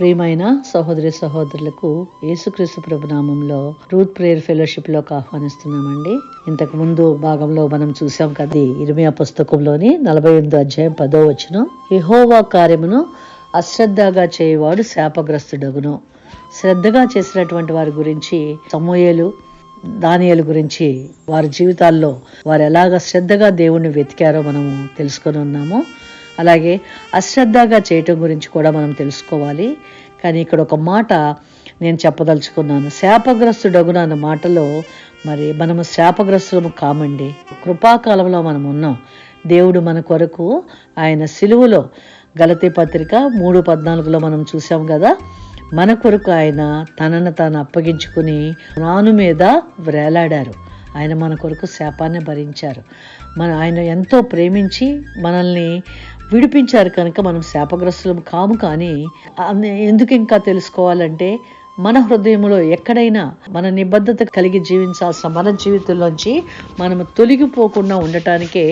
ప్రియమైన సహోదరి సహోదరులకు యేసుక్రీస్తు ప్రభు నామంలో రూత్ ప్రేయర్ ఫెలోషిప్ లోకి ఆహ్వానిస్తున్నామండి. ఇంతకు ముందు భాగంలో మనం చూసాం కదా, ఇర్మియా పుస్తకంలోని 48 అధ్యాయం 10వ వచనం, యెహోవా కార్యమును అశ్రద్ధగా చేయవాడు శాపగ్రస్తుడగును. శ్రద్ధగా చేసినటువంటి వారి గురించి సమూయేలు, దానియేలు గురించి వారి జీవితాల్లో వారు ఎలాగ శ్రద్ధగా దేవుణ్ణి వెతికారో మనము తెలుసుకొని ఉన్నాము. అలాగే అశ్రద్ధగా చేయటం గురించి కూడా మనం తెలుసుకోవాలి. కానీ ఇక్కడ ఒక మాట నేను చెప్పదలుచుకున్నాను. శాపగ్రస్తుడగున అన్న మాటలో మరి మనము శాపగ్రస్తులము కామండి. కృపాకాలంలో మనం ఉన్నాం. దేవుడు మన కొరకు ఆయన సిలువలో, గలతీ పత్రిక 3:14 మనం చూసాం కదా, మన కొరకు ఆయన తనను తాను అప్పగించుకుని రాను మీద వ్రేలాడారు. ఆయన మన కొరకు శాపాన్ని భరించారు. ఆయన ఎంతో ప్రేమించి మనల్ని విడిపించారు కనుక మనం శాపగ్రస్తులం కాము. కానీ ఎందుకు ఇంకా తెలుసుకోవాలంటే, మన హృదయంలో ఎక్కడైనా మన నిబద్ధత కలిగి జీవించాల్సిన మన జీవితంలోంచి మనము తొలగిపోకుండా ఉండటానికే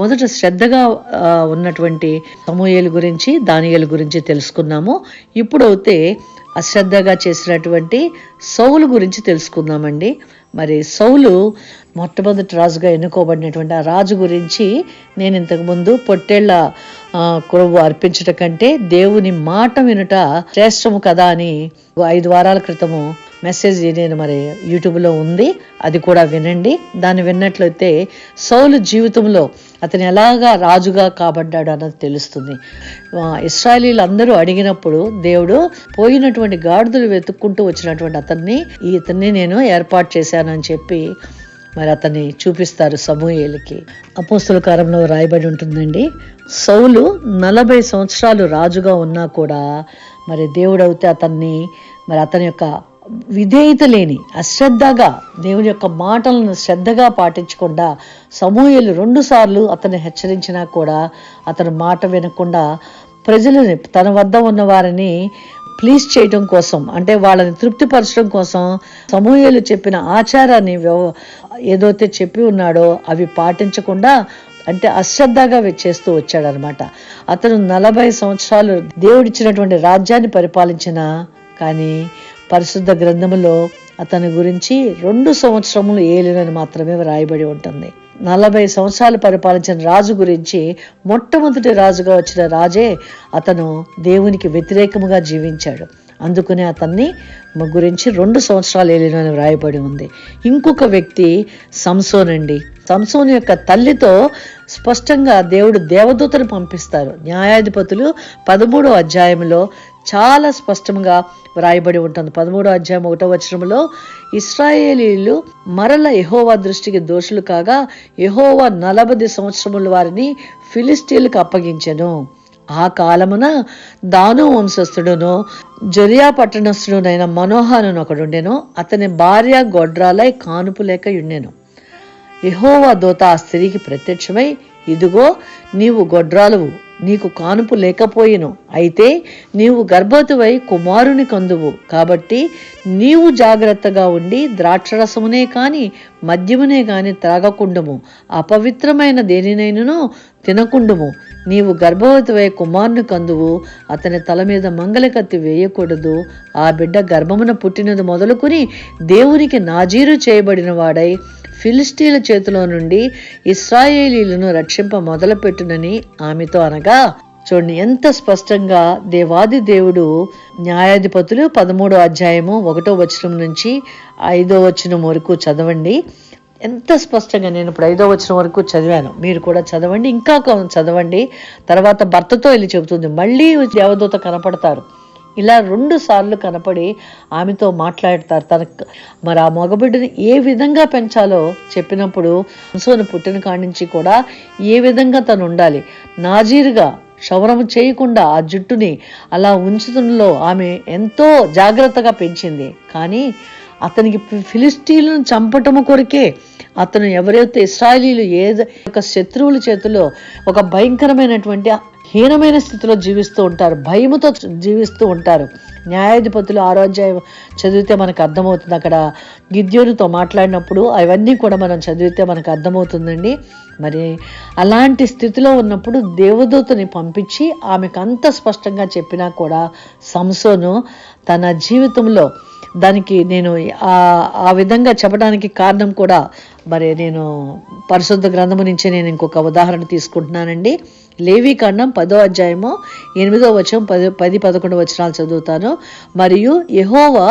మొదట శ్రద్ధగా ఉన్నటువంటి సమూయేలు గురించి, దానియేలు గురించి తెలుసుకున్నాము. ఇప్పుడైతే అశ్రద్ధగా చేసినటువంటి సౌలు గురించి తెలుసుకుందామండి. మరి సౌలు మొట్టమొదటి రాజుగా ఎన్నుకోబడినటువంటి ఆ రాజు గురించి నేను ఇంతకుముందు పొట్టేళ్ల కొవ్వు అర్పించట కంటే దేవుని మాట వినుట శ్రేష్టము కదా అని 5 వారాల క్రితము మెసేజ్ నేను మరి యూట్యూబ్లో ఉంది, అది కూడా వినండి. దాన్ని విన్నట్లయితే సౌలు జీవితంలో అతను ఎలాగా రాజుగా కాబడ్డాడు అన్నది తెలుస్తుంది. ఇశ్రాయేలీలు అందరూ అడిగినప్పుడు దేవుడు పోయినటువంటి గాడిదలు వెతుక్కుంటూ వచ్చినటువంటి ఇతన్ని నేను ఏర్పాటు చేశానని చెప్పి మరి అతన్ని చూపిస్తారు సమూయేలుకి. అపోస్తుల కార్యంలో రాయబడి ఉంటుందండి, సౌలు 40 సంవత్సరాలు రాజుగా ఉన్నా కూడా మరి దేవుడు అయితే అతని యొక్క విధేయత లేని, అశ్రద్ధగా దేవుని యొక్క మాటలను శ్రద్ధగా పాటించకుండా సమూయేలు 2 సార్లు అతన్ని హెచ్చరించినా కూడా అతను మాట వినకుండా ప్రజలని, తన వద్ద ఉన్న వారిని ప్లీజ్ చేయటం కోసం, అంటే వాళ్ళని తృప్తిపరచడం కోసం సమూయేలు చెప్పిన ఆచారాన్ని ఏదైతే చెప్పి ఉన్నాడో అవి పాటించకుండా, అంటే అశ్రద్ధగా చేస్తూ వచ్చాడనమాట. అతను 40 సంవత్సరాలు దేవుడిచ్చినటువంటి రాజ్యాన్ని పరిపాలించిన, కానీ పరిశుద్ధ గ్రంథములో అతని గురించి 2 సంవత్సరములు ఏలినని మాత్రమే రాయబడి ఉంటుంది. 40 సంవత్సరాలు పరిపాలించిన రాజు గురించి, మొట్టమొదటి రాజుగా వచ్చిన రాజే అతను దేవునికి వ్యతిరేకముగా జీవించాడు. అందుకనే అతన్ని గురించి 2 సంవత్సరాలు ఏలినని వ్రాయబడి ఉంది. ఇంకొక వ్యక్తి సంసోన్ అండి. సంసోన్ యొక్క తల్లితో స్పష్టంగా దేవుడు దేవదూతను పంపిస్తారు. న్యాయాధిపతులు 13వ అధ్యాయంలో చాలా స్పష్టంగా వ్రాయబడి ఉంటుంది. 13వ అధ్యాయం 1వ వచనంలో, ఇశ్రాయేలీలు మరల యెహోవా దృష్టికి దోషులు కాగా యెహోవా 40 సంవత్సరముల వారిని ఫిలిష్తీయులకు అప్పగించెను. ఆ కాలమున దాను వంశస్థుడును జొరియా పట్టణస్థుడునైన మనోహాను ఒకడుండెను. అతని భార్య గొడ్రాలై కానుపు లేక ఉండెను. యెహోవా దూత ఆ స్త్రీకి ప్రత్యక్షమై, ఇదిగో నీవు గొడ్రాలువు, నీకు కానుపు లేకపోయిను, అయితే నీవు గర్భవతివై కుమారుని కందువు. కాబట్టి నీవు జాగ్రత్తగా ఉండి ద్రాక్షరసమునే కాని మద్యమునే కాని త్రాగకుండుము, అపవిత్రమైన దేనినైనను తినకుండుము. నీవు గర్భవతివై కుమారుని కందువు, అతని తల మీద మంగళకత్తి వేయకూడదు. ఆ బిడ్డ గర్భమున పుట్టినది మొదలుకొని దేవునికి నాజీరు చేయబడిన వాడై ఫిలిష్తీయుల చేతిలో నుండి ఇశ్రాయేలీలను రక్షింప మొదలుపెట్టునని ఆమెతో అనగా, చూడండి ఎంత స్పష్టంగా దేవాది దేవుడు న్యాయాధిపతులు 13వ అధ్యాయము 1వ వచనం నుంచి 5వ వచనం వరకు చదవండి. ఎంత స్పష్టంగా, నేను ఇప్పుడు 5వ వచనం వరకు చదివాను, మీరు కూడా చదవండి, ఇంకా చదవండి. తర్వాత భర్తతో వెళ్ళి చెబుతుంది, మళ్ళీ దేవదూత కనపడతారు. ఇలా 2 సార్లు కనపడి ఆమెతో మాట్లాడతారు. మరి ఆ మగబిడ్డని ఏ విధంగా పెంచాలో చెప్పినప్పుడు, సంసోను పుట్టిన కాడి నుంచి కూడా ఏ విధంగా తను ఉండాలి, నాజీరుగా క్షవరము చేయకుండా ఆ జుట్టుని అలా ఉంచుతున్నలో ఆమె ఎంతో జాగ్రత్తగా పెంచింది. కానీ అతనికి ఫిలిష్తీయులను చంపటము కొరకే అతను, ఎవరైతే ఇశ్రాయేలీలు ఒక శత్రువుల చేతిలో ఒక భయంకరమైనటువంటి హీనమైన స్థితిలో జీవిస్తూ ఉంటారు, భయముతో జీవిస్తూ ఉంటారు. న్యాయాధిపతులు 6వ అధ్యాయం చదివితే మనకు అర్థమవుతుంది. అక్కడ గిద్యోనుతో మాట్లాడినప్పుడు అవన్నీ కూడా మనం చదివితే మనకు అర్థమవుతుందండి. మరి అలాంటి స్థితిలో ఉన్నప్పుడు దేవదూతని పంపించి ఆమెకు అంత స్పష్టంగా చెప్పినా కూడా సంసోను తన జీవితంలో దానికి నేను ఆ విధంగా చెప్పడానికి కారణం కూడా మరి నేను పరిశుద్ధ గ్రంథము నుంచి నేను ఇంకొక ఉదాహరణ తీసుకుంటున్నానండి. లేవీకాండం 10వ అధ్యాయము 8వ వచనం 10-11 వచనాలు చదువుతాను. మరియు యెహోవా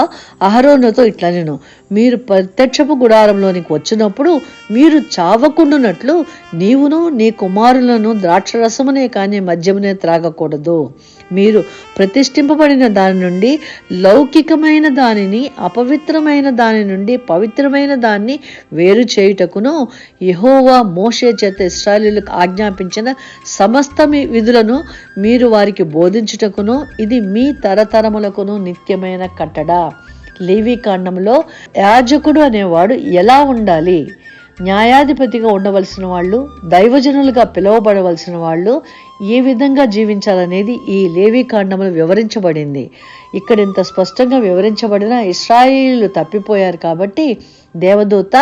అహరోనుతో ఇట్లా, నేను మీరు ప్రత్యక్షపు గుడారంలోనికి వచ్చినప్పుడు మీరు చావకుండునట్లు నీవును నీ కుమారులను ద్రాక్షరసమునే కానీ మద్యమునే త్రాగకూడదు. మీరు ప్రతిష్ఠింపబడిన దాని నుండి లౌకికమైన దానిని అపవిత్రమైన దాని నుండి పవిత్రమైన దాన్ని వేరు చేయుటకును యెహోవా మోషే చేత ఇశ్రాయేలీయులకు ఆజ్ఞాపించిన సమస్త విధులను మీరు వారికి బోధించుటకును ఇది మీ తరతరములకును నిత్యమైన కట్టడ. లేవీకాండంలో యాజకుడు అనేవాడు ఎలా ఉండాలి, న్యాయాధిపతిగా ఉండవలసిన వాళ్ళు, దైవజనులుగా పిలువబడవలసిన వాళ్ళు ఏ విధంగా జీవించాలనేది ఈ లేవీకాండంలో వివరించబడింది. ఇక్కడ ఇంత స్పష్టంగా వివరించబడిన ఇశ్రాయేలీయులు తప్పిపోయారు కాబట్టి దేవదూత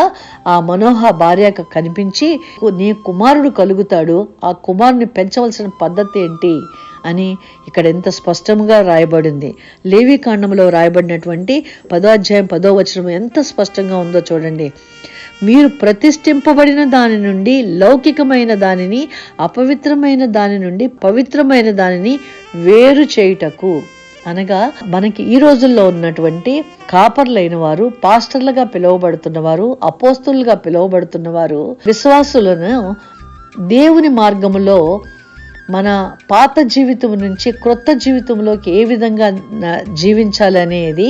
ఆ మనోహ భార్యకు కనిపించి, నీ కుమారుడు కలుగుతాడు, ఆ కుమారుని పెంచవలసిన పద్ధతి ఏంటి అని ఇక్కడ ఎంత స్పష్టంగా రాయబడింది. లేవీకాండంలో రాయబడినటువంటి 10వ అధ్యాయం 10వ వచనం ఎంత స్పష్టంగా ఉందో చూడండి. మీరు ప్రతిష్ఠింపబడిన దాని నుండి లౌకికమైన దానిని అపవిత్రమైన దాని నుండి పవిత్రమైన దానిని వేరు చేయుటకు, అనగా మనకి ఈ రోజుల్లో ఉన్నటువంటి కాపర్లైన వారు, పాస్టర్లుగా పిలువబడుతున్నవారు, అపోస్తులుగా పిలువబడుతున్నవారు విశ్వాసులను దేవుని మార్గములో మన పాత జీవితం నుంచి క్రొత్త జీవితంలోకి ఏ విధంగా జీవించాలనేది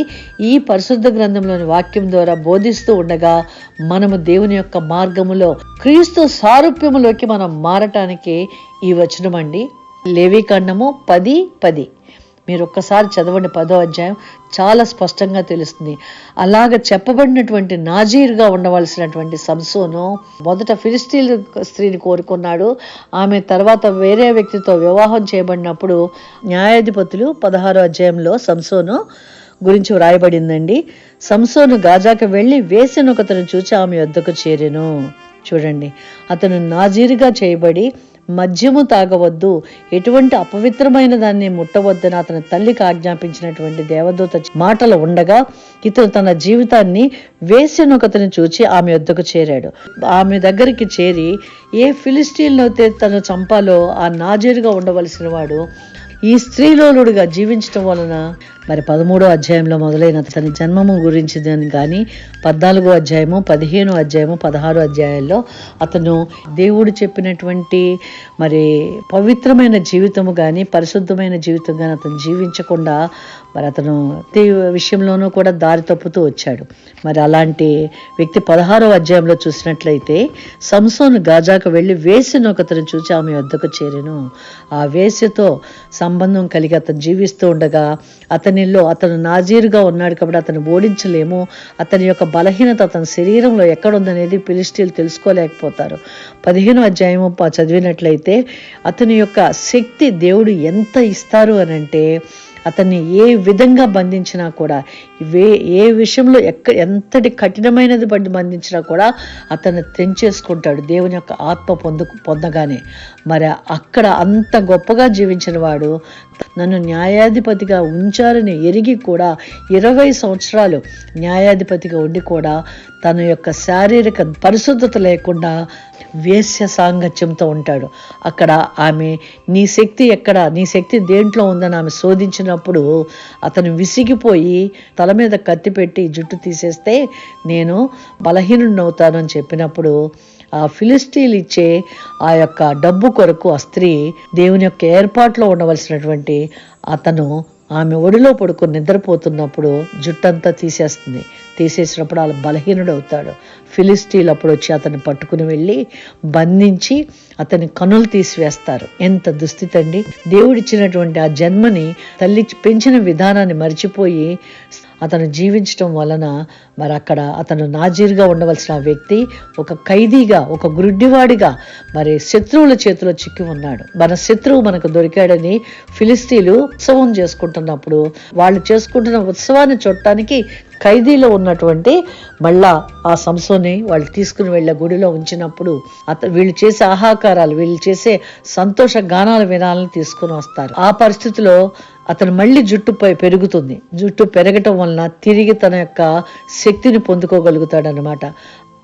ఈ పరిశుద్ధ గ్రంథంలోని వాక్యం ద్వారా బోధిస్తూ ఉండగా మనము దేవుని యొక్క మార్గములో క్రీస్తు సారూప్యములోకి మనం మారటానికి ఈ వచనం అండి. లేవీకాండము 10:10 మీరు ఒక్కసారి చదవండి. 10వ అధ్యాయం చాలా స్పష్టంగా తెలుస్తుంది. అలాగ చెప్పబడినటువంటి నాజీరుగా ఉండవలసినటువంటి సంసోను మొదట ఫిలిష్తీయుల స్త్రీని కోరుకున్నాడు. ఆమె తర్వాత వేరే వ్యక్తితో వివాహం చేయబడినప్పుడు న్యాయాధిపతులు 16వ అధ్యాయంలో సంసోను గురించి వ్రాయబడిందండి. సంసోను గాజాకు వెళ్ళి వేశ్యనొకతను చూచి ఆమె వద్దకు చేరెను. చూడండి, అతను నాజీరుగా చేయబడి మద్యము తాగవద్దు, ఎటువంటి అపవిత్రమైన దాన్ని ముట్టవద్దని అతని తల్లికి ఆజ్ఞాపించినటువంటి దేవదూత మాటలు ఉండగా ఇతను తన జీవితాన్ని వేశ్యనొకతని చూచి ఆమె వద్దకు చేరాడు. ఆమె దగ్గరికి చేరి ఏ ఫిలిస్టీన్లైతే తను చంపాలో ఆ నాజీరుగా ఉండవలసిన వాడు ఈ స్త్రీలోలుడుగా జీవించటం వలన మరి 13వ అధ్యాయంలో మొదలైన తన జన్మము గురించి కానీ 14వ అధ్యాయము 15వ అధ్యాయము 16వ అధ్యాయాల్లో అతను దేవుడు చెప్పినటువంటి మరి పవిత్రమైన జీవితము కానీ పరిశుద్ధమైన జీవితం కానీ అతను జీవించకుండా మరి అతను ప్రతి విషయంలోనూ కూడా దారి తప్పుతూ వచ్చాడు. మరి అలాంటి వ్యక్తి 16వ అధ్యాయంలో చూసినట్లయితే సంసోను గాజాకు వెళ్ళి వేశ్యనొకతను చూసి ఆమె వద్దకు చేరెను. ఆ వేశ్యతో సంబంధం కలిగి అతను జీవిస్తూ ఉండగా అతను నాజీరుగా ఉన్నాడు కాబట్టి అతను ఓడించలేము. అతని యొక్క బలహీనత అతని శరీరంలో ఎక్కడుందనేది ఫిలిష్తీయులు తెలుసుకోలేకపోతారు. 15వ అధ్యాయము చదివినట్లయితే అతని యొక్క శక్తి దేవుడు ఎంత ఇస్తారు అని అంటే అతన్ని ఏ విధంగా బంధించినా కూడా ఏ విషయంలో ఎంతటి కఠినమైనది బంధించినా కూడా అతను తెంచేసుకుంటాడు దేవుని యొక్క ఆత్మ పొందగానే. మరి అక్కడ అంత గొప్పగా జీవించిన వాడు నన్ను న్యాయాధిపతిగా ఉంచారని ఎరిగి కూడా 20 సంవత్సరాలు న్యాయాధిపతిగా ఉండి కూడా తన యొక్క శారీరక పరిశుద్ధత లేకుండా వేశ్య సాంగత్యంతో ఉంటాడు. అక్కడ ఆమె నీ శక్తి దేంట్లో ఉందని ఆమె శోధించినప్పుడు అతను విసిగిపోయి తల మీద కత్తి పెట్టి జుట్టు తీసేస్తే నేను బలహీనుడిని అవుతాను అని చెప్పినప్పుడు ఆ ఫిలిస్టీలు ఇచ్చే ఆ యొక్క డబ్బు కొరకు ఆ స్త్రీ దేవుని యొక్క ఏర్పాట్లో ఉండవలసినటువంటి అతను ఆమె ఒడిలో పడుకొని నిద్రపోతున్నప్పుడు జుట్టంతా తీసేసినప్పుడు అలా బలహీనుడు అవుతాడు. ఫిలిస్టీలు అప్పుడు వచ్చి అతన్ని పట్టుకుని వెళ్ళి బంధించి అతని కనులు తీసివేస్తారు. ఎంత దుస్థితి అండి! దేవుడిచ్చినటువంటి ఆ జన్మని తల్లి పెంచిన విధానాన్ని మర్చిపోయి అతను జీవించడం వలన మరి అక్కడ అతను నాజీరుగా ఉండవలసిన వ్యక్తి ఒక ఖైదీగా, ఒక గుడ్డివాడిగా మరి శత్రువుల చేతిలో చిక్కి ఉన్నాడు. మన శత్రువు మనకు దొరికాడని ఫిలిస్తీన్లు ఉత్సవం చేసుకుంటున్నప్పుడు వాళ్ళు చేసుకుంటున్న ఉత్సవాన్ని చూడటానికి ఖైదీలో ఉన్నటువంటి మళ్ళా ఆ సంసోని వాళ్ళు తీసుకుని వెళ్ళే గుడిలో ఉంచినప్పుడు వీళ్ళు చేసే ఆహాకారాలు, వీళ్ళు చేసే సంతోష గానాలు వినాలని తీసుకుని వస్తారు. ఆ పరిస్థితిలో అతను మళ్ళీ జుట్టుపై పెరుగుతుంది. జుట్టు పెరగటం వలన తిరిగి తన యొక్క శక్తిని పొందుకోగలుగుతాడనమాట.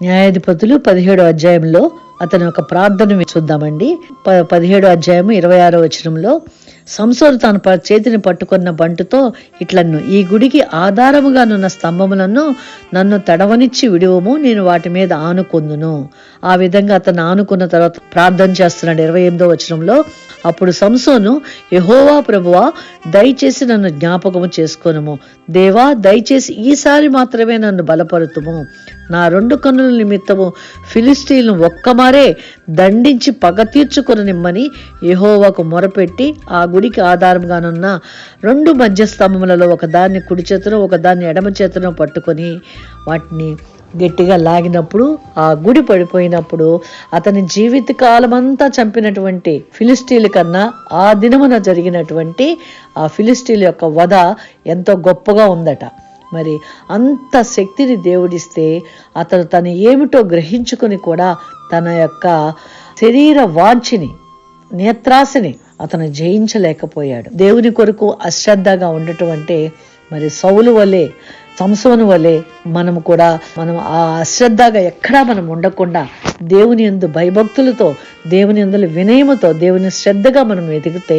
న్యాయాధిపతులు 17వ అధ్యాయంలో అతని యొక్క ప్రార్థన చూద్దామండి. 17వ అధ్యాయం 26వ వచనంలో సంసోను తన చేతిని పట్టుకున్న బంటుతో ఇట్లన్ను, ఈ గుడికి ఆధారముగా నున్న స్తంభములను నన్ను తడవనిచ్చి విడువము, నేను వాటి మీద ఆనుకొందును. ఆ విధంగా అతను ఆనుకున్న తర్వాత ప్రార్థన చేస్తున్నాడు. 28వ వచనంలో అప్పుడు సంసోను, యెహోవా ప్రభువా, దయచేసి నన్ను జ్ఞాపకము చేసుకొనుము. దేవా, దయచేసి ఈసారి మాత్రమే నన్ను బలపరుతుము. నా 2 కన్నుల నిమిత్తము ఫిలిస్తీన్లను ఒక్కమారే దండించి పగ తీర్చుకొననిమ్మని యెహోవాకు మొరపెట్టి ఆ గుడికి ఆధారంగానున్న 2 మధ్యస్తంభములలో ఒకదాన్ని కుడి చేతను ఒకదాన్ని ఎడమ చేతను పట్టుకొని వాటిని గట్టిగా లాగినప్పుడు ఆ గుడి పడిపోయినప్పుడు అతని జీవిత కాలమంతా చంపినటువంటి ఫిలిస్తీన్ల కన్నా ఆ దినమున జరిగినటువంటి ఆ ఫిలిస్తీన్ల యొక్క వధ ఎంతో గొప్పగా ఉందట. మరి అంత శక్తిని దేవుడిస్తే అతను తను ఏమిటో గ్రహించుకొని కూడా తన యొక్క శరీర వాంఛని, నేత్రాశని అతను జయించలేకపోయాడు. దేవుని కొరకు అశ్రద్ధగా ఉండటం అంటే మరి సౌలు వలె, సంసోను వలె మనం ఆ అశ్రద్ధగా ఎక్కడా మనం ఉండకుండా దేవుని యందు భయభక్తులతో, దేవుని యందు వినయముతో, దేవుని శ్రద్ధగా మనం ఎదిగితే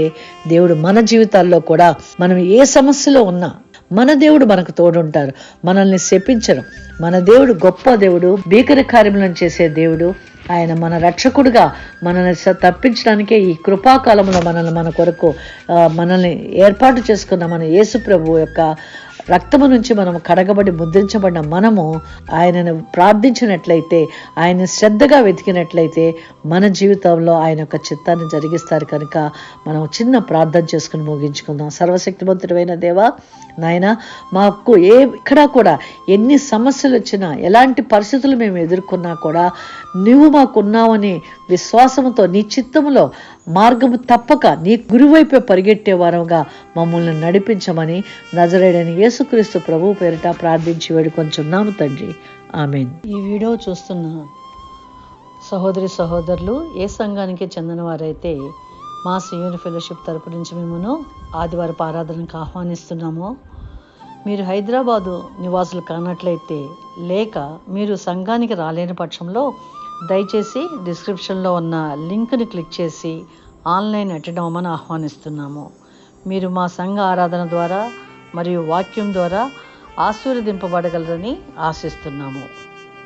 దేవుడు మన జీవితాల్లో కూడా మనం ఏ సమస్యలో ఉన్నా మన దేవుడు మనకు తోడుంటారు. మనల్ని శపించరు. మన దేవుడు గొప్ప దేవుడు, భీకర కార్యములను చేసే దేవుడు. ఆయన మన రక్షకుడుగా మనల్ని తప్పించడానికే ఈ కృపాకాలంలో మన కొరకు మనల్ని ఏర్పాటు చేసుకున్న మన యేసు ప్రభు యొక్క రక్తము నుంచి మనం కడగబడి ముద్రించబడిన మనము ఆయనను ప్రార్థించినట్లయితే, ఆయన శ్రద్ధగా వెతికినట్లయితే మన జీవితంలో ఆయన యొక్క చిత్తాన్ని జరిగిస్తారు. కనుక మనం చిన్న ప్రార్థన చేసుకుని ముగించుకుందాం. సర్వశక్తిమంతుడైన దేవా, నాయన, మాకు ఎక్కడా కూడా ఎన్ని సమస్యలు వచ్చినా, ఎలాంటి పరిస్థితులు మేము ఎదుర్కొన్నా కూడా నువ్వు మాకున్నావని విశ్వాసంతో నీ చిత్తములో మార్గము తప్పక నీ గురువైపే పరిగెట్టే వారంగా మమ్మల్ని నడిపించమని నజరేయుడైన యేసుక్రీస్తు ప్రభువు పేరిట ప్రార్థించి వేడుకొంచున్నాము తండ్రి, ఆమేన్. ఈ వీడియో చూస్తున్న సహోదరి సహోదరులు ఏ సంఘానికి చెందిన వారైతే మా సియోని ఫెలోషిప్ తరపు నుంచి మేము ఆదివారపు ఆరాధనకు ఆహ్వానిస్తున్నాము. మీరు హైదరాబాదు నివాసులు కానట్లయితే, లేక మీరు సంఘానికి రాలేని పక్షంలో దయచేసి డిస్క్రిప్షన్లో ఉన్న లింక్ని క్లిక్ చేసి ఆన్లైన్ అటెండ్ అవ్వమని ఆహ్వానిస్తున్నాము. మీరు మా సంఘ ఆరాధన ద్వారా మరియు వాక్యం ద్వారా ఆశీర్వదింపబడగలరని ఆశిస్తున్నాము.